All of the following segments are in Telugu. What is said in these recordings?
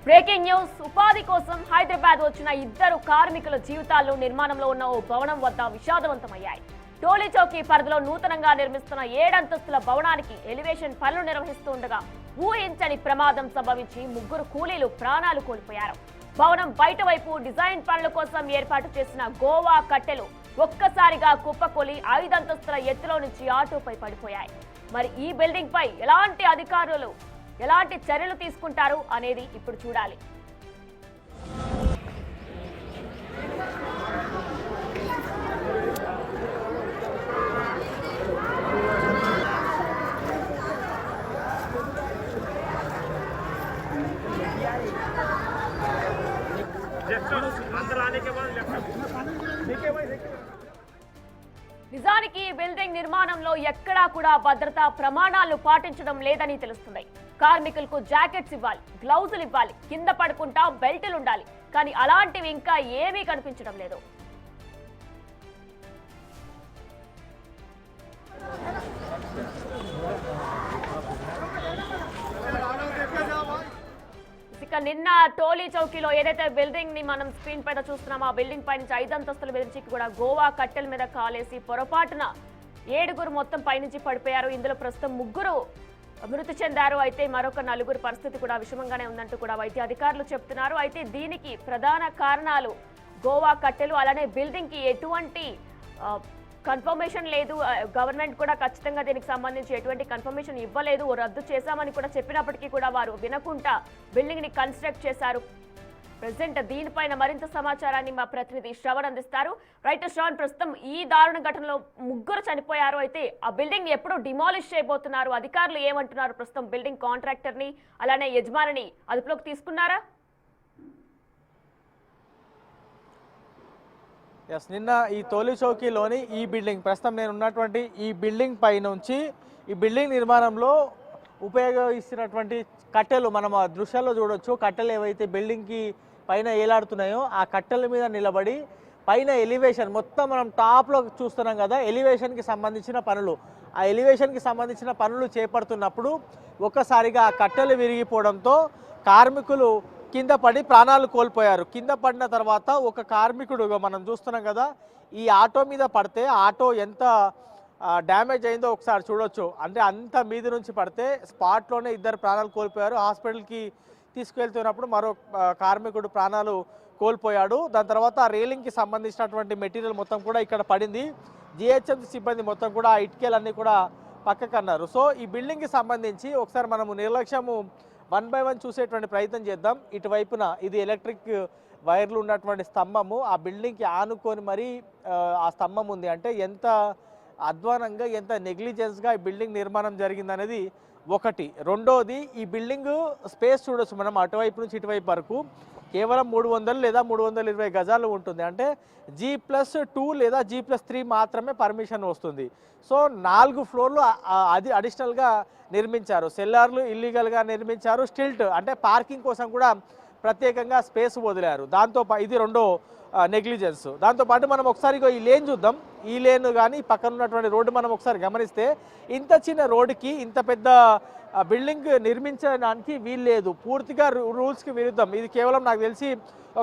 Breaking news. ఉపాధి కోసం హైదరాబాద్ వచ్చిన ఇద్దరు కార్మికుల జీవితాలు నిర్మాణంలో ఉన్న ఓ భవనం వద్ద విషాదవంతమయ్యాయి. టోలీ చౌకీ పరిధిలో నూతనంగా నిర్మిస్తున్న 7 అంతస్తుల భవనానికి ఎలివేషన్ పనులు నిర్వహిస్తుండగా ఊహించని ప్రమాదం సంభవించి ముగ్గురు కూలీలు ప్రాణాలు కోల్పోయారు. భవనం బయట వైపు డిజైన్ పనుల కోసం ఏర్పాటు చేసిన గోవా కట్టెలు ఒక్కసారిగా కుప్పకూలి 5 అంతస్తుల ఎత్తులో నుంచి ఆటోపై పడిపోయాయి. మరి ఈ బిల్డింగ్ పై ఎలాంటి అధికారులు ఎలాంటి చర్యలు తీసుకుంటారు అనేది ఇప్పుడు చూడాలి. నిజానికి ఈ బిల్డింగ్ నిర్మాణంలో ఎక్కడా కూడా భద్రతా ప్రమాణాలు పాటించడం లేదని తెలుస్తుంది. కార్మికులకు జాకెట్స్ ఇవ్వాలి, గ్లౌజులు ఇవ్వాలి, కింద పడుకుంటా బెల్టులు ఉండాలి. కానీ అలాంటివి ఇంకా ఏమీ కనిపించడం లేదు. ఇక నిన్న టోలీ చౌకీలో ఏదైతే బిల్డింగ్ ని మనం స్క్రీన్ పైన చూస్తున్నామో ఆ బిల్డింగ్ పై నుంచి 5 అంతస్తుల నుంచి కూడా గోవా కట్టెల మీద కాలేసి పొరపాటున 7 మొత్తం పైనుంచి పడిపోయారు. ఇందులో ప్రస్తుతం 3 మృతి చెందారు. అయితే మరొక 4 పరిస్థితి కూడా విషమంగానే ఉందంటూ కూడా వైద్య అధికారులు చెప్తున్నారు. అయితే దీనికి ప్రధాన కారణాలు గోవా కట్టెలు, అలానే బిల్డింగ్ కి ఎటువంటి కన్ఫర్మేషన్ లేదు. గవర్నమెంట్ కూడా ఖచ్చితంగా దీనికి సంబంధించి ఎటువంటి కన్ఫర్మేషన్ ఇవ్వలేదు, రద్దు చేశామని కూడా చెప్పినప్పటికీ కూడా వారు వినకుండా బిల్డింగ్ ని కన్స్ట్రక్ట్ చేశారు. ప్రెసెంట్ దీనిపైన మరింత సమాచారాన్ని మా ప్రతినిధి శ్రవణ్ అందిస్తారు. రైట్ శ్రవణ్, ప్రస్తుతం ఈ దారుణ ఘటనలో 3 చనిపోయారు. అయితే ఆ బిల్డింగ్ ఎప్పుడు డిమాలిష్ చేయబోతున్నారు? అధికారులు ఏమంటున్నారు? ప్రస్తుతం బిల్డింగ్ కాంట్రాక్టర్ ని అలానే యజమానిని అదుపులోకి తీసుకున్నారా? ఎస్, నిన్న ఈ టోలీ చౌకీలోని ఈ బిల్డింగ్, ప్రస్తుతం నేను ఉన్నటువంటి ఈ బిల్డింగ్ పై నుంచి ఈ బిల్డింగ్ నిర్మాణంలో ఉపయోగిస్తున్నటువంటి కట్టెలు మనం ఆ దృశ్యాల్లో చూడొచ్చు. కట్టెలు ఏవైతే బిల్డింగ్కి పైన ఏలాడుతున్నాయో ఆ కట్టెల మీద నిలబడి పైన ఎలివేషన్ మొత్తం మనం టాప్లో చూస్తున్నాం కదా, ఎలివేషన్కి సంబంధించిన పనులు, ఆ ఎలివేషన్కి సంబంధించిన పనులు చేపడుతున్నప్పుడు ఒక్కసారిగా ఆ కట్టెలు విరిగిపోవడంతో కార్మికులు కింద పడి ప్రాణాలు కోల్పోయారు. కింద పడిన తర్వాత ఒక కార్మికుడు మనం చూస్తున్నాం కదా, ఈ ఆటో మీద పడితే ఆటో ఎంత డ్యామేజ్ అయిందో ఒకసారి చూడొచ్చు. అంటే అంత మీది నుంచి పడితే స్పాట్లోనే 2 ప్రాణాలు కోల్పోయారు. హాస్పిటల్కి తీసుకెళ్తున్నప్పుడు మరో కార్మికుడు ప్రాణాలు కోల్పోయాడు. దాని తర్వాత ఆ రైలింగ్కి సంబంధించినటువంటి మెటీరియల్ మొత్తం కూడా ఇక్కడ పడింది. జిహెచ్ఎంసీ సిబ్బంది మొత్తం కూడా ఆ ఇటుకలన్నీ కూడా పక్కకు అన్నారు. సో ఈ బిల్డింగ్కి సంబంధించి ఒకసారి మనము నిర్లక్ష్యము 1 by 1 చూసేటువంటి ప్రయత్నం చేద్దాం. ఇటువైపున ఇది ఎలక్ట్రిక్ వైర్లు ఉన్నటువంటి స్తంభము, ఆ బిల్డింగ్కి ఆనుకొని మరీ ఆ స్తంభం ఉంది. అంటే ఎంత అధ్వానంగా, ఎంత నెగ్లిజెన్స్గా ఈ బిల్డింగ్ నిర్మాణం జరిగిందనేది ఒకటి. రెండోది, ఈ బిల్డింగ్ స్పేస్ చూడొచ్చు మనం అటువైపు నుంచి ఇటువైపు వరకు కేవలం 300 లేదా 320 గజాలు ఉంటుంది. అంటే G+2 లేదా G+3 మాత్రమే పర్మిషన్ వస్తుంది. సో 4 ఫ్లోర్లు అది అడిషనల్గా నిర్మించారు. సెల్లార్లు ఇల్లీగల్గా నిర్మించారు. స్టిల్ట్ అంటే పార్కింగ్ కోసం కూడా ప్రత్యేకంగా స్పేస్ వదిలారు. దాంతో ఇది రెండో నెగ్లిజెన్స్. దాంతోపాటు మనం ఒకసారి ఈ లేన్ చూద్దాం. ఈ లేన్ కానీ పక్కన ఉన్నటువంటి రోడ్డు మనం ఒకసారి గమనిస్తే ఇంత చిన్న రోడ్డుకి ఇంత పెద్ద బిల్డింగ్ నిర్మించడానికి వీల్లేదు. పూర్తిగా రూల్స్కి విరుద్ధం. ఇది కేవలం నాకు తెలిసి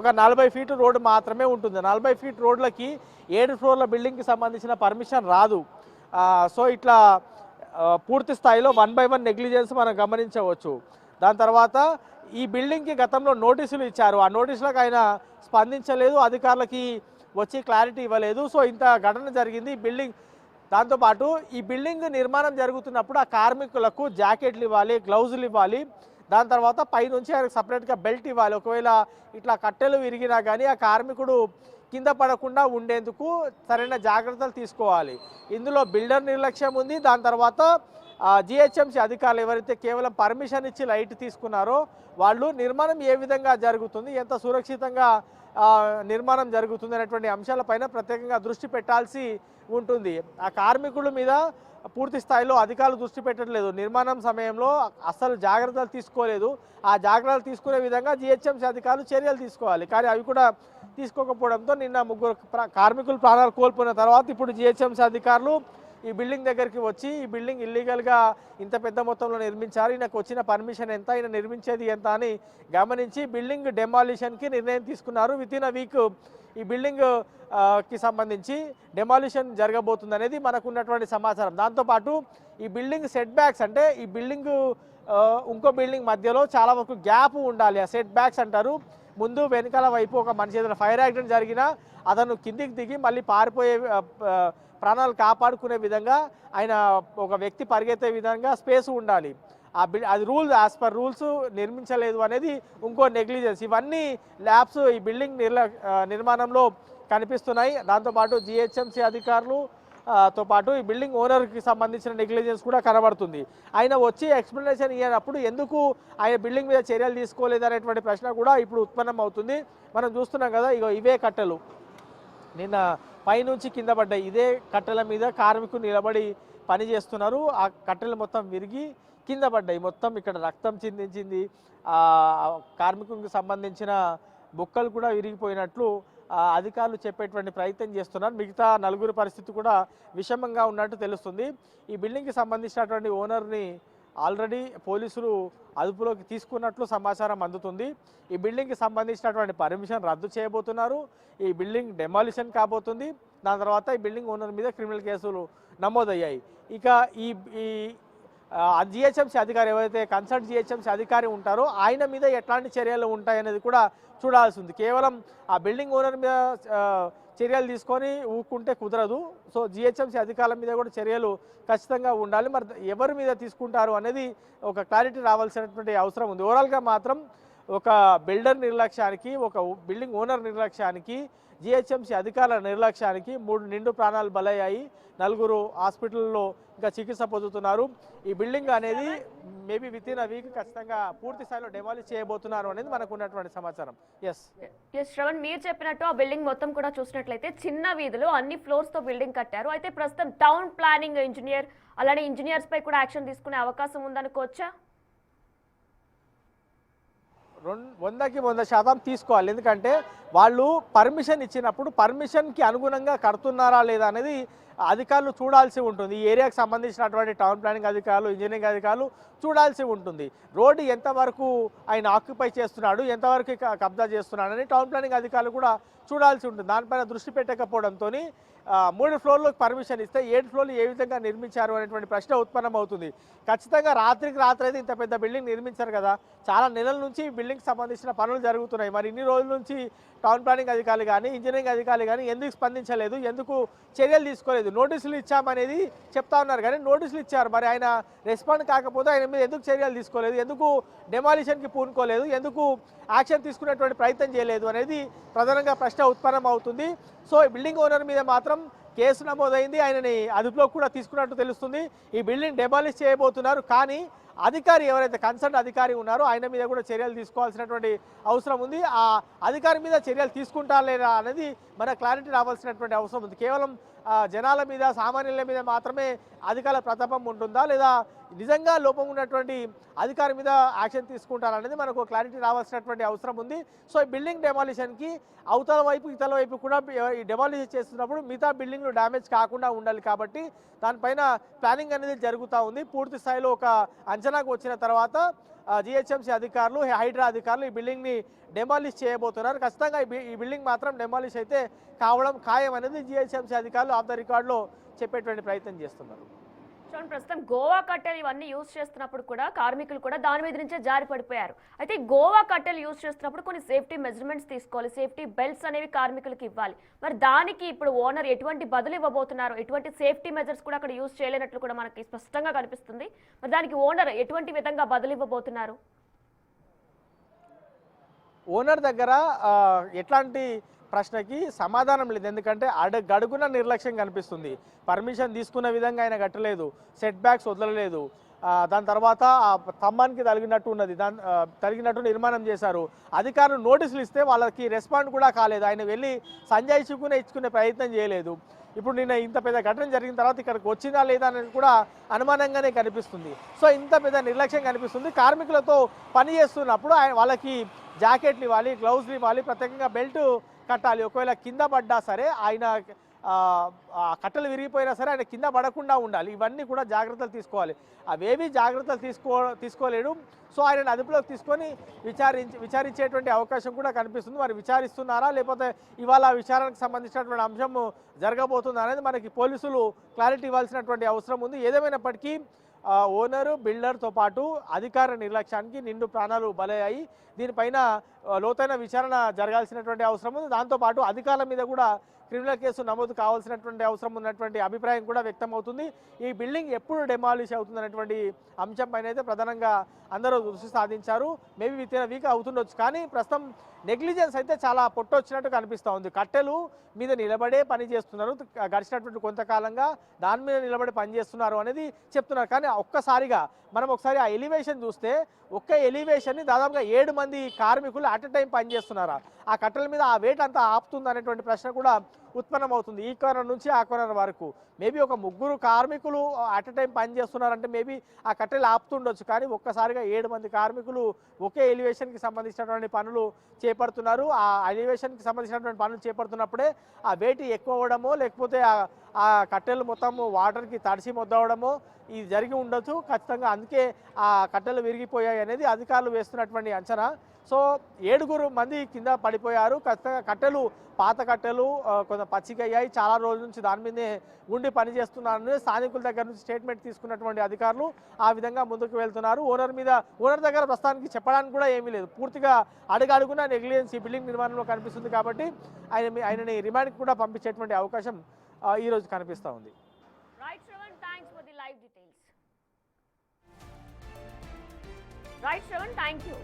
ఒక 40 ఫీట్ రోడ్డు మాత్రమే ఉంటుంది. 40 ఫీట్ రోడ్లకి 7 ఫ్లోర్ల బిల్డింగ్కి సంబంధించిన పర్మిషన్ రాదు. సో ఇట్లా పూర్తి స్థాయిలో 1 by 1 నెగ్లిజెన్స్ మనం గమనించవచ్చు. దాని తర్వాత ఈ బిల్డింగ్కి గతంలో నోటీసులు ఇచ్చారు. ఆ నోటీసులకు ఆయన స్పందించలేదు, అధికారులకి వచ్చి క్లారిటీ ఇవ్వలేదు. సో ఇంత ఘటన జరిగింది బిల్డింగ్. దాంతోపాటు ఈ బిల్డింగ్ నిర్మాణం జరుగుతున్నప్పుడు ఆ కార్మికులకు జాకెట్లు ఇవ్వాలి, గ్లౌజులు ఇవ్వాలి. దాని తర్వాత పైనుంచి ఆయనకు సపరేట్గా బెల్ట్ ఇవ్వాలి. ఒకవేళ ఇట్లా కట్టెలు విరిగినా కానీ ఆ కార్మికుడు కింద పడకుండా ఉండేందుకు సరైన జాగ్రత్తలు తీసుకోవాలి. ఇందులో బిల్డర్ నిర్లక్ష్యం ఉంది. దాని తర్వాత జిహెచ్ఎంసీ అధికారులు ఎవరైతే కేవలం పర్మిషన్ ఇచ్చి లైట్ తీసుకున్నారో వాళ్ళు నిర్మాణం ఏ విధంగా జరుగుతుంది, ఎంత సురక్షితంగా నిర్మాణం జరుగుతుంది అనేటువంటి అంశాలపైన ప్రత్యేకంగా దృష్టి పెట్టాల్సి ఉంటుంది. ఆ కార్మికుల మీద పూర్తి స్థాయిలో అధికారులు దృష్టి పెట్టట్లేదు. నిర్మాణం సమయంలో అసలు జాగ్రత్తలు తీసుకోలేదు. ఆ జాగ్రత్తలు తీసుకునే విధంగా జిహెచ్ఎంసీ అధికారులు చర్యలు తీసుకోవాలి. కానీ అవి కూడా తీసుకోకపోవడంతో నిన్న 3 కార్మికులు ప్రాణాలు కోల్పోయిన తర్వాత ఇప్పుడు జిహెచ్ఎంసీ అధికారులు ఈ బిల్డింగ్ దగ్గరికి వచ్చి ఈ బిల్డింగ్ ఇల్లీగల్గా ఇంత పెద్ద మొత్తంలో నిర్మించారు, ఈయనకు వచ్చిన పర్మిషన్ ఎంత, ఈయన నిర్మించేది ఎంత అని గమనించి బిల్డింగ్ డెమాలిషన్కి నిర్ణయం తీసుకున్నారు. వితిన్ అ వీక్ ఈ బిల్డింగ్ కి సంబంధించి డెమాలిషన్ జరగబోతుంది అనేది మనకు ఉన్నటువంటి సమాచారం. దాంతోపాటు ఈ బిల్డింగ్ సెట్ బ్యాక్స్ అంటే ఈ బిల్డింగ్ ఇంకో బిల్డింగ్ మధ్యలో చాలా వరకు గ్యాప్ ఉండాలి, ఆ సెట్ బ్యాక్స్ అంటారు. ముందు వెనకాల వైపు ఒక మనిషి ఏదైనా ఫైర్ యాక్సిడెంట్ జరిగినా అతను కిందికి దిగి మళ్ళీ పారిపోయే ప్రాణాలు కాపాడుకునే విధంగా ఆయన ఒక వ్యక్తి పరిగెత్తే విధంగా స్పేస్ ఉండాలి. అది రూల్ యాజ్ పర్ రూల్స్ నిర్మించలేదు అనేది ఇంకో నెగ్లిజెన్స్. ఇవన్నీ ల్యాబ్స్ ఈ బిల్డింగ్ నిర్మాణంలో కనిపిస్తున్నాయి. దాంతోపాటు జిహెచ్ఎంసీ అధికారులు తో పాటు ఈ బిల్డింగ్ ఓనర్కి సంబంధించిన నెగ్లిజెన్స్ కూడా కనబడుతుంది. ఆయన వచ్చి ఎక్స్ప్లెనేషన్ ఇవ్వనప్పుడు ఎందుకు ఆయన బిల్డింగ్ మీద చర్యలు తీసుకోలేదు అనేటువంటి ప్రశ్న కూడా ఇప్పుడు ఉత్పన్నం అవుతుంది. మనం చూస్తున్నాం కదా, ఇవే కట్టెలు నిన్న పైనుంచి కింద పడ్డాయి. ఇదే కట్టెల మీద కార్మికులు నిలబడి పని చేస్తున్నారు. ఆ కట్టెలు మొత్తం విరిగి కింద పడ్డాయి. మొత్తం ఇక్కడ రక్తం చిందించింది. కార్మికులకు సంబంధించిన బొక్కలు కూడా విరిగిపోయినట్లు అధికారులు చెప్పేటువంటి ప్రయత్నం చేస్తున్నారు. మిగతా నలుగురు పరిస్థితి కూడా విషమంగా ఉన్నట్టు తెలుస్తుంది. ఈ బిల్డింగ్కి సంబంధించినటువంటి ఓనర్ని ఆల్రెడీ పోలీసులు అదుపులోకి తీసుకున్నట్లు సమాచారం అందుతుంది. ఈ బిల్డింగ్కి సంబంధించినటువంటి పర్మిషన్ రద్దు చేయబోతున్నారు. ఈ బిల్డింగ్ డెమాలిషన్ కాబోతుంది. దాని తర్వాత ఈ బిల్డింగ్ ఓనర్ మీద క్రిమినల్ కేసులు నమోదయ్యాయి. ఇక ఈ జిహెచ్ఎంసీ అధికారి ఎవరైతే కన్సర్న్ జిహెచ్ఎంసీ అధికారి ఉంటారో ఆయన మీద ఎట్లాంటి చర్యలు ఉంటాయనేది కూడా చూడాల్సి ఉంది. కేవలం ఆ బిల్డింగ్ ఓనర్ మీద చర్యలు తీసుకొని ఊరుకుంటే కుదరదు. సో జిహెచ్ఎంసీ అధికారుల మీద కూడా చర్యలు ఖచ్చితంగా ఉండాలి. మరి ఎవరి మీద తీసుకుంటారు అనేది ఒక క్లారిటీ రావాల్సినటువంటి అవసరం ఉంది. ఓవరాల్గా మాత్రం ఒక బిల్డర్ నిర్లక్ష్యానికి, ఒక బిల్డింగ్ ఓనర్ నిర్లక్ష్యానికి, జిహెచ్ఎంసీ అధికారుల నిర్లక్ష్యానికి 3 నిండు ప్రాణాలు బలయ్యాయి. 4 హాస్పిటల్లో ఇంకా చికిత్స పొందుతున్నారు. ఈ బిల్డింగ్ అనేది మేబీ వితిన్ అ వీక్ ఖచ్చితంగా పూర్తి స్థాయిలో డెమాలిష్ చేయబోతున్నారు అనేది మనకు ఉన్నటువంటి సమాచారం. ఎస్ శ్రవణ్, మీరు చెప్పినట్టు ఆ బిల్డింగ్ మొత్తం కూడా చూసినట్లయితే చిన్న వీధిలో అన్ని ఫ్లోర్స్ తో బిల్డింగ్ కట్టారు. అయితే ప్రస్తుతం టౌన్ ప్లానింగ్ ఇంజనీర్ అలానే ఇంజనీర్స్ పై కూడా యాక్షన్ తీసుకునే అవకాశం ఉందనుకోవచ్చా? 100% తీసుకోవాలి. ఎందుకంటే వాళ్ళు పర్మిషన్ ఇచ్చినప్పుడు పర్మిషన్కి అనుగుణంగా కడుతున్నారా లేదా అనేది అధికారులు చూడాల్సి ఉంటుంది. ఈ ఏరియాకి సంబంధించినటువంటి టౌన్ ప్లానింగ్ అధికారులు, ఇంజనీరింగ్ అధికారులు చూడాల్సి ఉంటుంది. రోడ్డు ఎంతవరకు ఆయన ఆక్యుపై చేస్తున్నాడు, ఎంతవరకు కబ్జా చేస్తున్నాడు అని టౌన్ ప్లానింగ్ అధికారులు కూడా చూడాల్సి ఉంటుంది. దానిపైన దృష్టి పెట్టకపోవడంతో 3 ఫ్లోర్లకు పర్మిషన్ ఇస్తే 7 ఫ్లోర్లు ఏ విధంగా నిర్మించారు అనేటువంటి ప్రశ్న ఉత్పన్నం అవుతుంది. ఖచ్చితంగా రాత్రికి రాత్రి అయితే ఇంత పెద్ద బిల్డింగ్ నిర్మించారు కదా. చాలా నెలల నుంచి బిల్డింగ్కి సంబంధించిన పనులు జరుగుతున్నాయి. మరి ఇన్ని రోజుల నుంచి టౌన్ ప్లానింగ్ అధికారులు కానీ, ఇంజనీరింగ్ అధికారులు కానీ ఎందుకు స్పందించలేదు, ఎందుకు చర్యలు తీసుకోలేదు? నోటీసులు ఇచ్చామనేది చెప్తా ఉన్నారు కానీ నోటీసులు ఇచ్చారు. మరి ఆయన రెస్పాండ్ కాకపోతే ఆయన మీద ఎందుకు చర్యలు తీసుకోలేదు, ఎందుకు డెమాలిషన్కి పూనుకోలేదు, ఎందుకు యాక్షన్ తీసుకునేటువంటి ప్రయత్నం చేయలేదు అనేది ప్రధానంగా ప్రశ్న ఉత్పన్నం అవుతుంది. సో ఈ బిల్డింగ్ ఓనర్ మీద మాత్రం కేసు నమోదైంది. ఆయనని అదుపులో కూడా తీసుకున్నట్టు తెలుస్తుంది. ఈ బిల్డింగ్ డెమాలిష్ చేయబోతున్నారు. కానీ అధికారి ఎవరైతే కన్సర్న్ అధికారి ఉన్నారో ఆయన మీద కూడా చర్యలు తీసుకోవాల్సినటువంటి అవసరం ఉంది. ఆ అధికారి మీద చర్యలు తీసుకుంటారా లేదా అనేది మన క్లారిటీ రావాల్సినటువంటి అవసరం ఉంది. కేవలం జనాల మీద, సామాన్యుల మీద మాత్రమే అధికారుల ప్రతాపం ఉంటుందా, లేదా నిజంగా లోపం ఉన్నటువంటి అధికారి మీద యాక్షన్ తీసుకుంటారనేది మనకు క్లారిటీ రావాల్సినటువంటి అవసరం ఉంది. సో ఈ బిల్డింగ్ డెమాలిషన్కి అవతల వైపు ఇతల వైపు కూడా ఈ డెమాలిషన్ చేస్తున్నప్పుడు మిగతా బిల్డింగ్లు డ్యామేజ్ కాకుండా ఉండాలి. కాబట్టి దానిపైన ప్లానింగ్ అనేది జరుగుతూ ఉంది. పూర్తి స్థాయిలో ఒక అంచనాకు వచ్చిన తర్వాత జిహెచ్ఎంసీ అధికారులు, హైడ్రా అధికారులు ఈ బిల్డింగ్ని డెమాలిష్ చేయబోతున్నారు. ఖచ్చితంగా ఈ బిల్డింగ్ మాత్రం డెమాలిష్ అయితే కావడం ఖాయం అనేది జిహెచ్ఎంసీ అధికారులు ఆఫ్ ద రికార్డులో చెప్పేటువంటి ప్రయత్నం చేస్తున్నారు. ప్రస్తుతం గోవా కట్టెలు ఇవన్నీ యూజ్ చేస్తున్నప్పుడు కూడా కార్మికులు కూడా దాని మీద నుంచే జారి పడిపోయారు. అయితే గోవా కట్టెలు యూజ్ చేస్తున్నప్పుడు కొన్ని సేఫ్టీ మెజర్మెంట్స్ తీసుకోవాలి, సేఫ్టీ బెల్ట్స్ అనేవి కార్మికులకు ఇవ్వాలి. మరి దానికి ఇప్పుడు ఓనర్ ఎటువంటి బదులు ఇవ్వబోతున్నారు, ఎటువంటి సేఫ్టీ మెజర్స్ కూడా అక్కడ యూజ్ చేయలేనట్లు కూడా మనకి స్పష్టంగా కనిపిస్తుంది. మరి దానికి ఓనర్ ఎటువంటి విధంగా బదులు ఇవ్వబోతున్నారు? ఓనర్ దగ్గర ఎట్లాంటి ప్రశ్నకి సమాధానం లేదు. ఎందుకంటే గడుగున నిర్లక్ష్యం కనిపిస్తుంది. పర్మిషన్ తీసుకున్న విధంగా ఆయన కట్టలేదు, సెట్ బ్యాక్స్ వదలలేదు. దాని తర్వాత ఆ స్తంభానికి తగినట్టు నిర్మాణం చేశారు. అధికారులు నోటీసులు ఇస్తే వాళ్ళకి రెస్పాండ్ కూడా కాలేదు. ఆయన వెళ్ళి ఇచ్చుకునే ప్రయత్నం చేయలేదు. ఇప్పుడు నిన్న ఇంత పెద్ద ఘటన జరిగిన తర్వాత ఇక్కడికి వచ్చిందా లేదా అనేది కూడా అనుమానంగానే కనిపిస్తుంది. సో ఇంత పెద్ద నిర్లక్ష్యం కనిపిస్తుంది. కార్మికులతో పని చేస్తున్నప్పుడు వాళ్ళకి జాకెట్లు ఇవ్వాలి, గ్లౌజ్లు ఇవ్వాలి, ప్రత్యేకంగా బెల్ట్ కట్టాలి. ఒకవేళ కింద పడ్డా సరే ఆయన ఆ కట్టెలు విరిగిపోయినా సరే ఆయన కింద పడకుండా ఉండాలి. ఇవన్నీ కూడా జాగ్రత్తలు తీసుకోవాలి. అవేవి జాగ్రత్తలు తీసుకోలేడు. సో ఆయనను అదుపులోకి తీసుకొని విచారించేటువంటి అవకాశం కూడా కనిపిస్తుంది. మరి విచారిస్తున్నారా లేకపోతే ఇవాళ విచారణకు సంబంధించినటువంటి అంశం జరగబోతుందా అనేది మనకి పోలీసులు క్లారిటీ ఇవ్వాల్సినటువంటి అవసరం ఉంది. ఏదేమైనప్పటికీ ఓనరు బిల్డర్తో పాటు అధికార నిర్లక్ష్యానికి నిండు ప్రాణాలు బలయ్యాయి. దీనిపైన లోతైన విచారణ జరగాల్సినటువంటి అవసరం ఉంది. దాంతోపాటు అధికారుల మీద కూడా క్రిమినల్ కేసు నమోదు కావాల్సినటువంటి అవసరం ఉన్నటువంటి అభిప్రాయం కూడా వ్యక్తం అవుతుంది. ఈ బిల్డింగ్ ఎప్పుడు డెమాలిష్ అవుతుందనేటువంటి అంశం పైన అయితే ప్రధానంగా అందరూ దృష్టి సాధించారు. మేబీ విత్ ఇన్ వీక్ అవుతుండొచ్చు. కానీ ప్రస్తుతం నెగ్లిజెన్స్ అయితే చాలా పొట్టొచ్చినట్టు కనిపిస్తూ ఉంది. కట్టెలు మీద నిలబడే పని చేస్తున్నారు. గడిచినటువంటి కొంతకాలంగా దాని మీద నిలబడి పని చేస్తున్నారు అనేది చెప్తున్నారు. కానీ ఒక్కసారిగా మనం ఒకసారి ఆ ఎలివేషన్ చూస్తే ఒక్క ఎలివేషన్ని దాదాపుగా 7 మంది కార్మికులు అట్ ఎ టైం పనిచేస్తున్నారా? ఆ కట్టెల మీద ఆ వెయిట్ అంతా ఆపుతుంది అనేటువంటి ప్రశ్న కూడా ఉత్పన్నమవుతుంది. ఈ కార్నర్ నుంచి ఆ కార్నర్ వరకు మేబీ ఒక 3 కార్మికులు అట్ ఎ టైం పని చేస్తున్నారంటే మేబీ ఆ కట్టెలు ఆపుతుండొచ్చు. కానీ ఒక్కసారిగా 7 మంది కార్మికులు ఒకే ఎలివేషన్కి సంబంధించినటువంటి పనులు చేపడుతున్నారు. ఆ ఎలివేషన్కి సంబంధించినటువంటి పనులు చేపడుతున్నప్పుడే ఆ వెయిట్ ఎక్కువ అవ్వడమో లేకపోతే ఆ కట్టెలు మొత్తం వాటర్కి తడిసి మొద్దవడమో ఇది జరిగి ఉండొచ్చు ఖచ్చితంగా. అందుకే ఆ కట్టెలు విరిగిపోయాయి అనేది అధికారులు వేస్తున్నటువంటి అంచనా. సో 7 మంది కింద పడిపోయారు. ఖచ్చితంగా కట్టెలు పాత కట్టెలు కొంత పచ్చికయ్యాయి. చాలా రోజుల నుంచి దాని మీదే ఉండి పనిచేస్తున్నారని స్థానికుల దగ్గర నుంచి స్టేట్మెంట్ తీసుకున్నటువంటి అధికారులు ఆ విధంగా ముందుకు వెళ్తున్నారు. ఓనర్ దగ్గర ప్రస్తుతానికి చెప్పడానికి కూడా ఏమీ లేదు. పూర్తిగా అడుగడుగునా నెగ్లిజెన్స్ ఈ బిల్డింగ్ నిర్మాణంలో కనిపిస్తుంది. కాబట్టి ఆయనని రిమాండ్కి కూడా పంపించేటువంటి అవకాశం ఈరోజు కనిపిస్తూ ఉంది. Right, Shravan, thanks for the live details. Right, Shravan, thank you.